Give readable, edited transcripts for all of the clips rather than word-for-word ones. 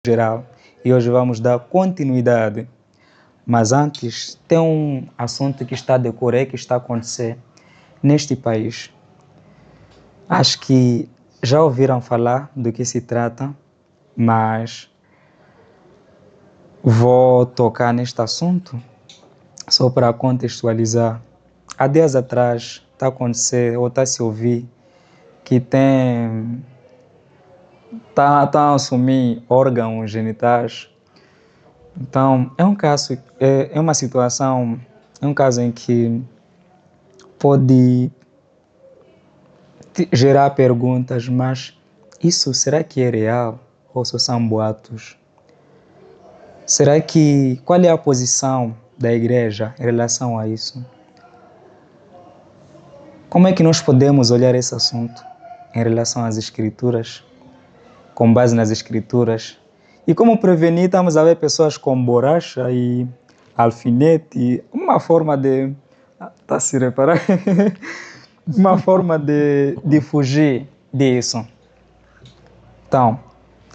geral e hoje vamos dar continuidade. Mas antes, tem um assunto que está a decorrer, que está a acontecer neste país. Acho que já ouviram falar do que se trata, mas vou tocar neste assunto só para contextualizar. Há dias atrás está a acontecer, ou está a se ouvir, que está a assumir órgãos genitais. Então, é um caso, é uma situação, é um caso em que pode gerar perguntas, mas isso será que é real ou só são boatos? Qual é a posição da igreja em relação a isso? Como é que nós podemos olhar esse assunto em relação às escrituras, com base nas escrituras? E como prevenir, estamos a ver pessoas com borracha e alfinete, uma forma de... Está a se reparar? Uma forma de fugir disso. Então,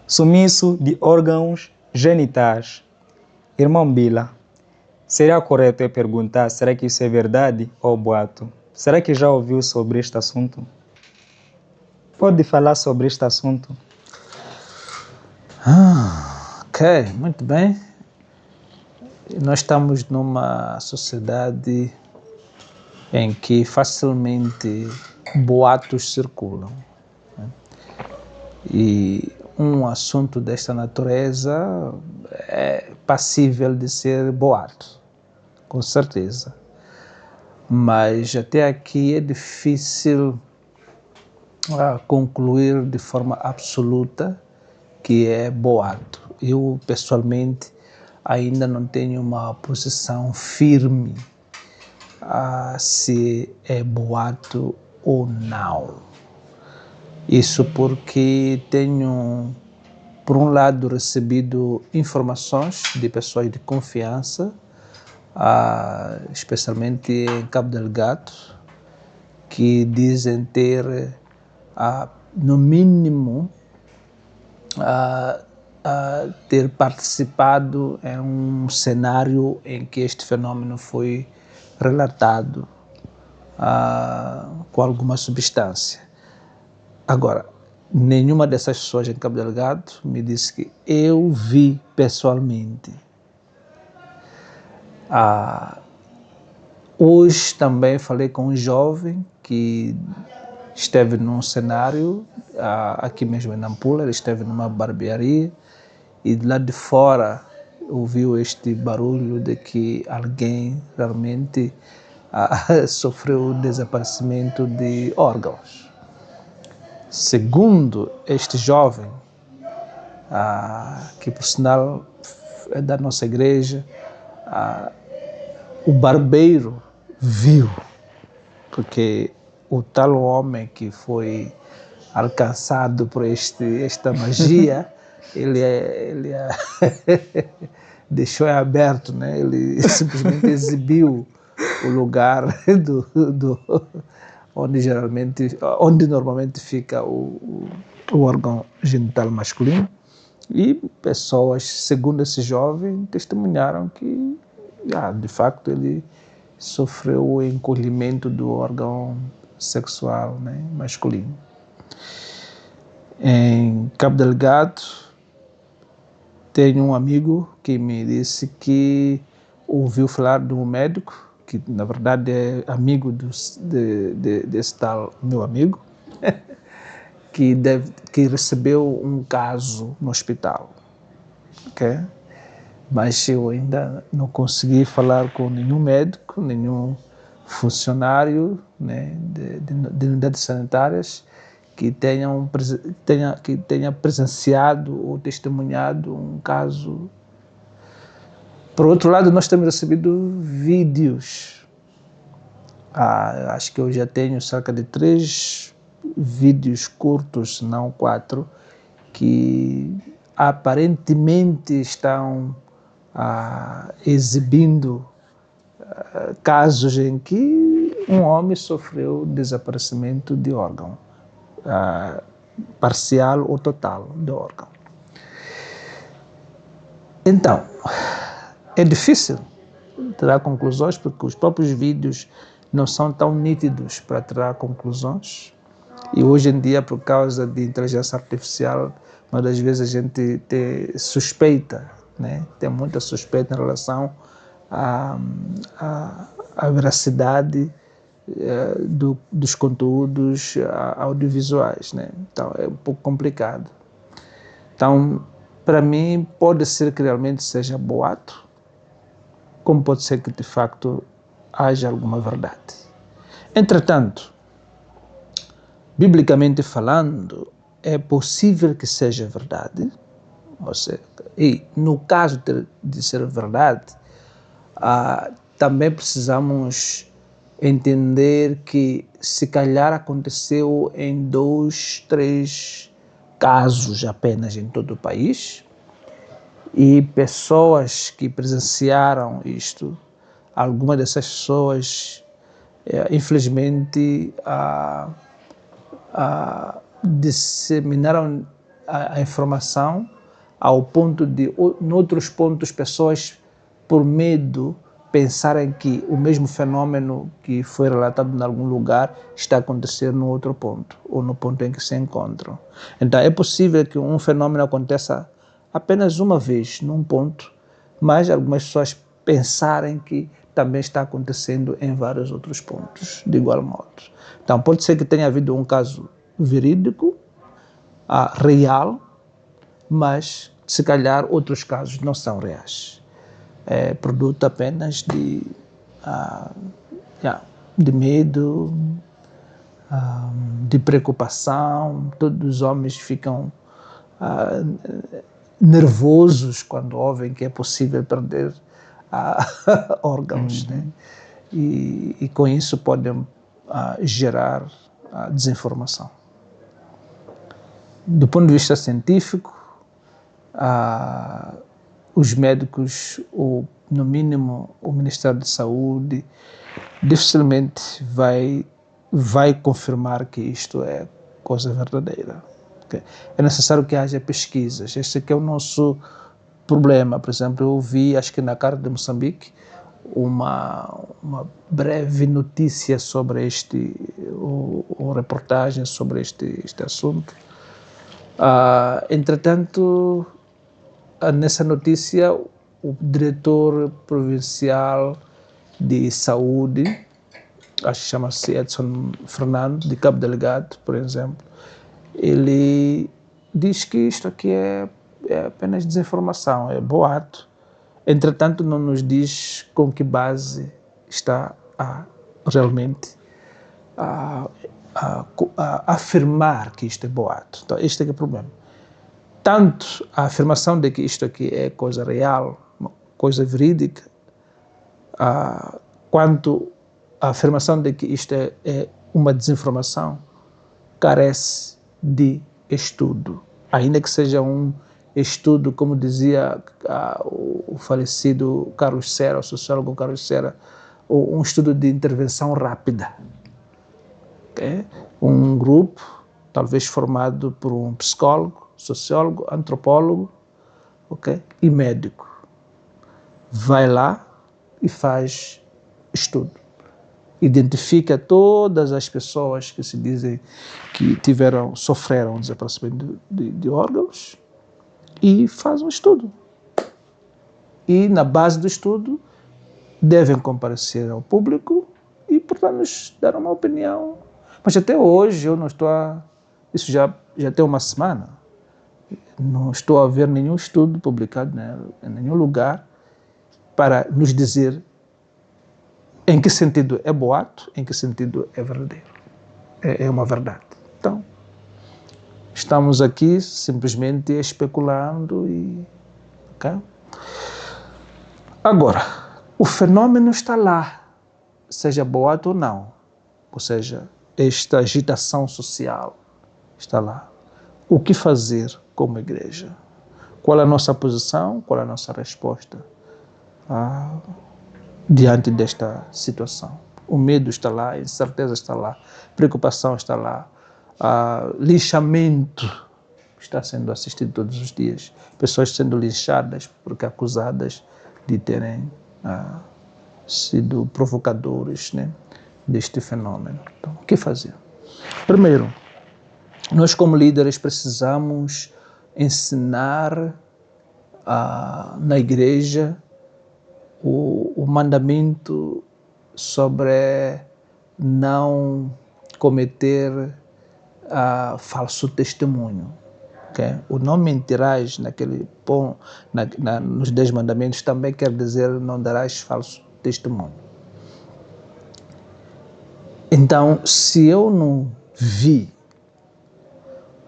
sumiço de órgãos genitais. Irmão Bila, seria correto eu perguntar, será que isso é verdade ou boato? Será que já ouviu sobre este assunto? Pode falar sobre este assunto? Ok, muito bem. Nós estamos numa sociedade em que facilmente boatos circulam. E um assunto desta natureza é passível de ser boato, com certeza. Mas até aqui é difícil concluir de forma absoluta que é boato. Eu, pessoalmente, ainda não tenho uma posição firme se é boato ou não. Isso porque tenho, por um lado, recebido informações de pessoas de confiança, especialmente em Cabo Delgado, que dizem ter, no mínimo, ter participado em um cenário em que este fenômeno foi relatado com alguma substância. Agora, nenhuma dessas pessoas em Cabo Delgado me disse que eu vi pessoalmente. Hoje também falei com um jovem que esteve num cenário, aqui mesmo em Nampula, ele esteve numa barbearia e de lá de fora ouviu este barulho de que alguém realmente sofreu desaparecimento de órgãos. Segundo este jovem, que por sinal é da nossa igreja, o barbeiro viu, porque o tal homem que foi alcançado por esta magia, ele deixou aberto, né? Ele simplesmente exibiu o lugar onde normalmente fica o órgão genital masculino, e pessoas, segundo esse jovem, testemunharam que de facto ele sofreu o encolhimento do órgão sexual, né, masculino. Em Cabo Delgado, tenho um amigo que me disse que ouviu falar de um médico, que na verdade é amigo desse tal meu amigo, que recebeu um caso no hospital. Okay? Mas eu ainda não consegui falar com nenhum médico, nenhum funcionário, né, de unidades sanitárias que tenha presenciado ou testemunhado um caso. Por outro lado, nós temos recebido vídeos. Acho que eu já tenho cerca de 3 vídeos curtos, se não 4, que aparentemente estão exibindo casos em que um homem sofreu desaparecimento de órgão, parcial ou total do órgão. Então, é difícil tirar conclusões porque os próprios vídeos não são tão nítidos para tirar conclusões. E hoje em dia, por causa de inteligência artificial, uma das vezes a gente tem suspeita, né? Tem muita suspeita em relação à veracidade dos conteúdos audiovisuais, né? Então é um pouco complicado. Então, para mim, pode ser que realmente seja boato, como pode ser que de facto haja alguma verdade. Entretanto, biblicamente falando, é possível que seja verdade, e no caso de ser verdade, também precisamos entender que se calhar aconteceu em 2, 3 casos apenas em todo o país, e pessoas que presenciaram isto, algumas dessas pessoas, infelizmente, disseminaram a informação ao ponto de, em outros pontos, pessoas, por medo, pensarem que o mesmo fenômeno que foi relatado em algum lugar está acontecendo no outro ponto, ou no ponto em que se encontram. Então, é possível que um fenômeno aconteça apenas uma vez num ponto, mas algumas pessoas pensarem que também está acontecendo em vários outros pontos, de igual modo. Então, pode ser que tenha havido um caso verídico, real, mas se calhar outros casos não são reais. É produto apenas de medo, de preocupação. Todos os homens ficam nervosos quando ouvem que é possível perder órgãos, né? E com isso podem gerar desinformação. Do ponto de vista científico, os médicos, ou no mínimo o Ministério da Saúde, dificilmente vai confirmar que isto é coisa verdadeira. É necessário que haja pesquisas. Este aqui é o nosso problema. Por exemplo, eu vi, acho que na Carta de Moçambique, uma breve notícia sobre ou reportagem sobre este assunto. Entretanto, nessa notícia, o diretor provincial de saúde, acho que chama-se Edson Fernando, de Cabo Delgado, por exemplo, ele diz que isto aqui é apenas desinformação, é boato. Entretanto, não nos diz com que base está realmente a afirmar que isto é boato. Então, este é que é o problema. Tanto a afirmação de que isto aqui é coisa real, coisa verídica, quanto a afirmação de que isto é uma desinformação, carece de estudo. Ainda que seja um estudo, como dizia o falecido Carlos Serra, o sociólogo Carlos Serra, um estudo de intervenção rápida. Okay? Um grupo, talvez formado por um psicólogo, sociólogo, antropólogo, okay? E médico. Vai lá e faz estudo. Identifica todas as pessoas que se dizem que sofreram desaparecimento de órgãos e faz um estudo. E na base do estudo devem comparecer ao público e, portanto, nos dar uma opinião. Mas até hoje eu não estou isso já tem uma semana. Não estou a ver nenhum estudo publicado em nenhum lugar para nos dizer em que sentido é boato, em que sentido é verdadeiro. É uma verdade. Então, estamos aqui simplesmente especulando e... Okay? Agora, o fenômeno está lá, seja boato ou não. Ou seja, esta agitação social está lá. O que fazer como igreja? Qual é a nossa posição? Qual é a nossa resposta diante desta situação? O medo está lá, a incerteza está lá, a preocupação está lá, lixamento está sendo assistido todos os dias. Pessoas sendo linchadas porque acusadas de terem sido provocadores, né, deste fenômeno. Então, o que fazer? Primeiro, nós como líderes precisamos ensinar na igreja o mandamento sobre não cometer falso testemunho. Okay? O não mentirás nos 10 mandamentos também quer dizer não darás falso testemunho. Então, se eu não vi,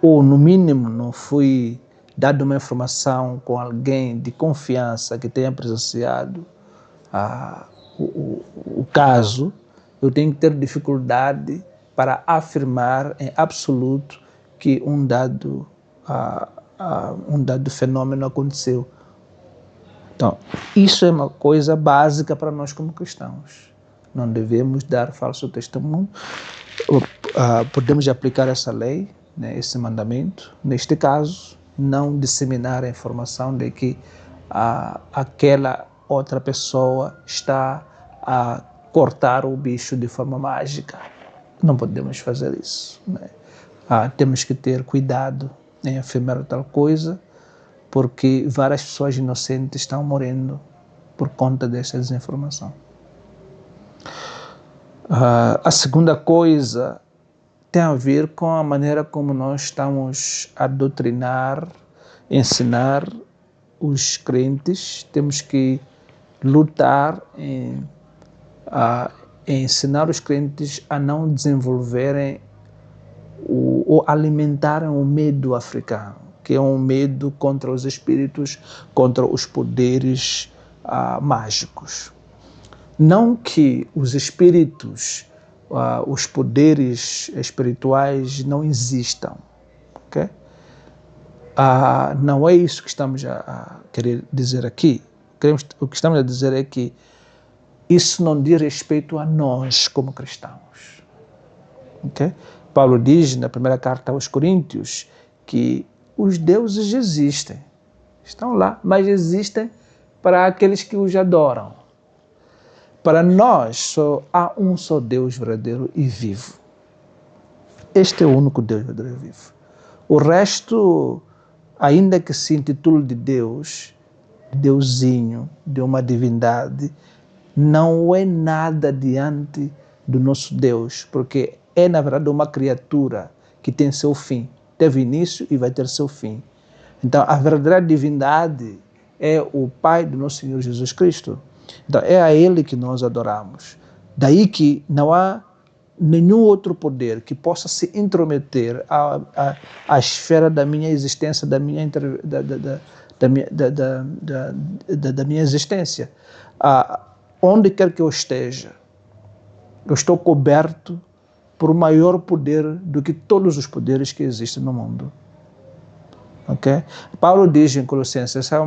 ou no mínimo não fui dado uma informação com alguém de confiança que tenha presenciado o caso, eu tenho que ter dificuldade para afirmar em absoluto que um dado fenômeno aconteceu. Então, isso é uma coisa básica para nós como cristãos. Não devemos dar falso testemunho. Podemos aplicar essa lei, né, esse mandamento. Neste caso, não disseminar a informação de que aquela outra pessoa está a cortar o bicho de forma mágica. Não podemos fazer isso, né? Temos que ter cuidado em afirmar tal coisa, porque várias pessoas inocentes estão morrendo por conta dessa desinformação. A segunda coisa tem a ver com a maneira como nós estamos a doutrinar, ensinar os crentes. Temos que lutar em ensinar os crentes a não desenvolverem ou alimentarem o medo africano, que é um medo contra os espíritos, contra os poderes mágicos. Não que os espíritos, os poderes espirituais não existam, ok? Não é isso que estamos a querer dizer aqui. O que estamos a dizer é que isso não diz respeito a nós como cristãos, ok? Paulo diz na primeira carta aos Coríntios que os deuses existem, estão lá, mas existem para aqueles que os adoram. Para nós só há um só Deus verdadeiro e vivo. Este é o único Deus verdadeiro e vivo. O resto, ainda que se intitule de Deus, Deusinho, de uma divindade, não é nada diante do nosso Deus, porque é na verdade uma criatura que tem seu fim. Teve início e vai ter seu fim. Então a verdadeira divindade é o Pai do nosso Senhor Jesus Cristo. Então é a Ele que nós adoramos. Daí que não há nenhum outro poder que possa se intrometer à esfera da minha existência, da minha existência. Onde quer que eu esteja, eu estou coberto por maior poder do que todos os poderes que existem no mundo. Okay? Paulo diz em Colossenses, essa é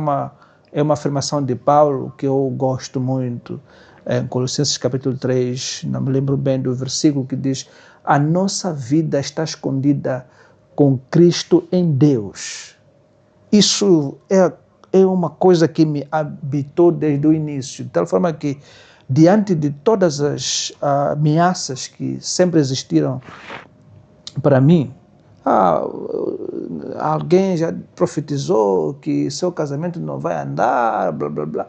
uma afirmação de Paulo que eu gosto muito, em Colossenses capítulo 3, não me lembro bem do versículo que diz: a nossa vida está escondida com Cristo em Deus. Isso é uma coisa que me habitou desde o início, de tal forma que, diante de todas as ameaças que sempre existiram para mim, alguém já profetizou que seu casamento não vai andar, blá blá blá.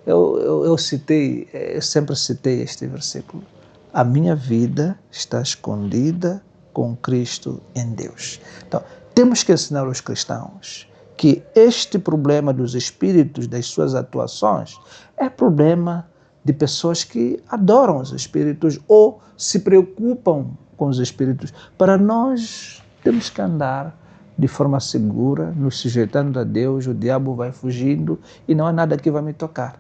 Eu sempre citei este versículo. A minha vida está escondida com Cristo em Deus. Então, temos que ensinar aos cristãos que este problema dos espíritos, das suas atuações, é problema de pessoas que adoram os espíritos ou se preocupam com os espíritos. Para nós, temos que andar de forma segura, nos sujeitando a Deus. O diabo vai fugindo e não há nada que vai me tocar.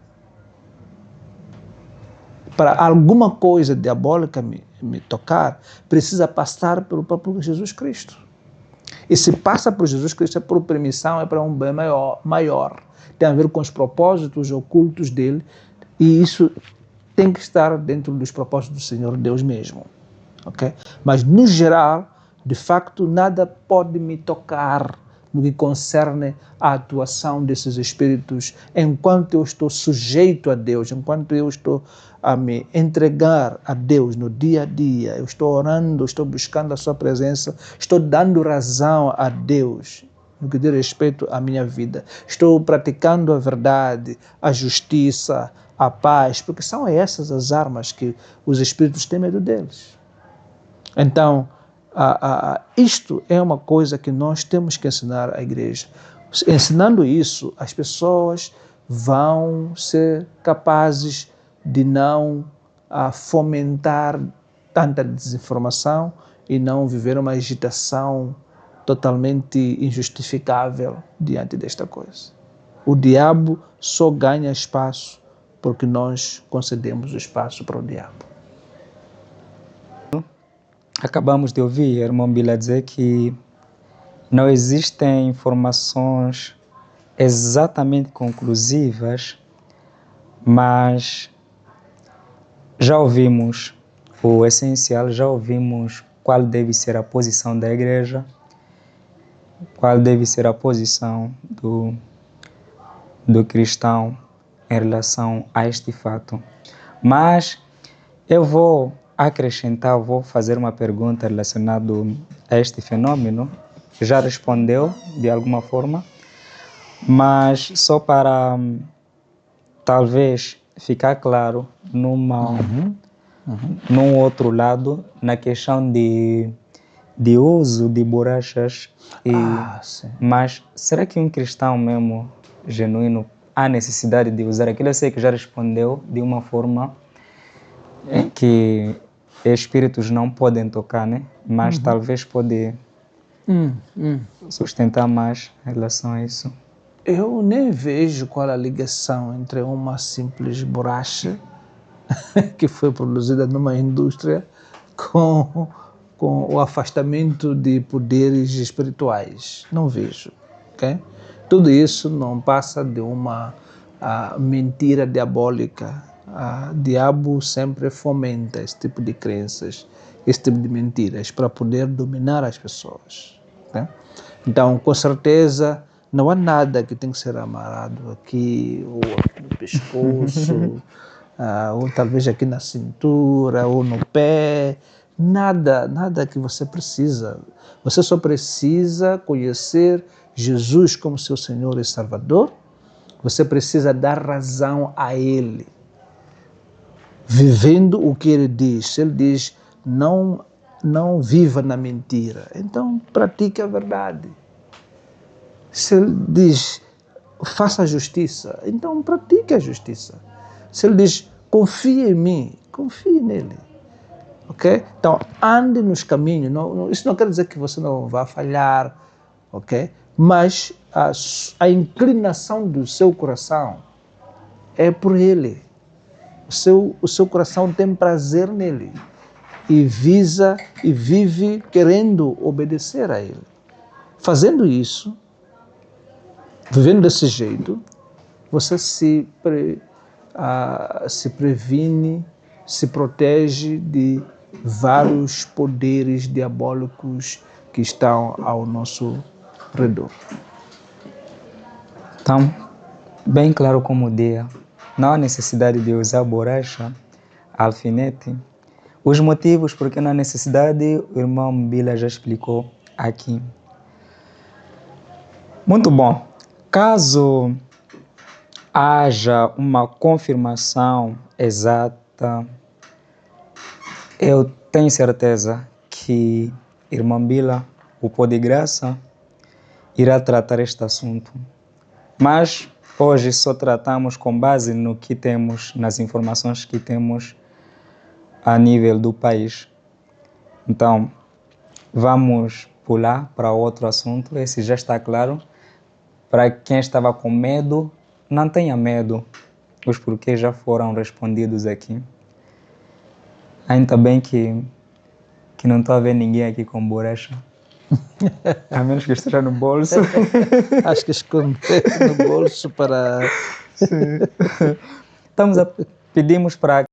Para alguma coisa diabólica me tocar, precisa passar pelo próprio Jesus Cristo. E se passa por Jesus Cristo é por permissão, é para um bem maior. Tem a ver com os propósitos ocultos dele, e isso tem que estar dentro dos propósitos do Senhor Deus mesmo. Okay? Mas, no geral, de facto, nada pode me tocar no que concerne à atuação desses espíritos, enquanto eu estou sujeito a Deus, enquanto eu estou a me entregar a Deus no dia a dia, eu estou orando, estou buscando a sua presença, estou dando razão a Deus no que diz respeito à minha vida, estou praticando a verdade, a justiça, a paz, porque são essas as armas que os espíritos têm medo deles. Então, isto é uma coisa que nós temos que ensinar à igreja. Ensinando isso, as pessoas vão ser capazes de não fomentar tanta desinformação e não viver uma agitação totalmente injustificável diante desta coisa. O diabo só ganha espaço porque nós concedemos o espaço para o diabo. Acabamos de ouvir a irmã Bila dizer que não existem informações exatamente conclusivas, mas já ouvimos o essencial, já ouvimos qual deve ser a posição da igreja, qual deve ser a posição do cristão em relação a este fato. Mas eu vou acrescentar, vou fazer uma pergunta relacionada a este fenômeno. Já respondeu de alguma forma, mas só para talvez ficar claro num outro lado, na questão de uso de borrachas. Mas será que um cristão mesmo genuíno há necessidade de usar aquilo? Eu sei que já respondeu de uma forma que espíritos não podem tocar, né? Mas talvez pode sustentar mais em relação a isso. Eu nem vejo qual a ligação entre uma simples borracha que foi produzida numa indústria com o afastamento de poderes espirituais. Não vejo. Okay? Tudo isso não passa de uma mentira diabólica. O diabo sempre fomenta esse tipo de crenças, esse tipo de mentiras, para poder dominar as pessoas. Okay? Então, com certeza, não há nada que tem que ser amarrado aqui, ou aqui no pescoço, ou talvez aqui na cintura, ou no pé. Nada que você precisa. Você só precisa conhecer Jesus como seu Senhor e Salvador. Você precisa dar razão a Ele, vivendo o que Ele diz. Se Ele diz, não viva na mentira, então pratique a verdade. Se Ele diz, faça a justiça, então pratique a justiça. Se Ele diz, confie em mim, confie nele. Okay? Então, ande nos caminhos. Isso não quer dizer que você não vá falhar, okay? Mas a inclinação do seu coração é por Ele. O seu coração tem prazer nele e visa e vive querendo obedecer a Ele. Fazendo isso, vivendo desse jeito, você se previne, se protege de vários poderes diabólicos que estão ao nosso redor. Então, bem claro como o dia, não há necessidade de usar borracha, alfinete. Os motivos porque não há necessidade, o irmão Bila já explicou aqui. Muito bom. Caso haja uma confirmação exata, eu tenho certeza que irmã Bila, o Pó de Graça, irá tratar este assunto. Mas hoje só tratamos com base no que temos, nas informações que temos a nível do país. Então, vamos pular para outro assunto. Esse já está claro. Para quem estava com medo, não tenha medo. Os porquês já foram respondidos aqui. Ainda bem que não estou a ver ninguém aqui com borracha. A menos que esteja no bolso. Acho que esconder no bolso para... Sim. Pedimos para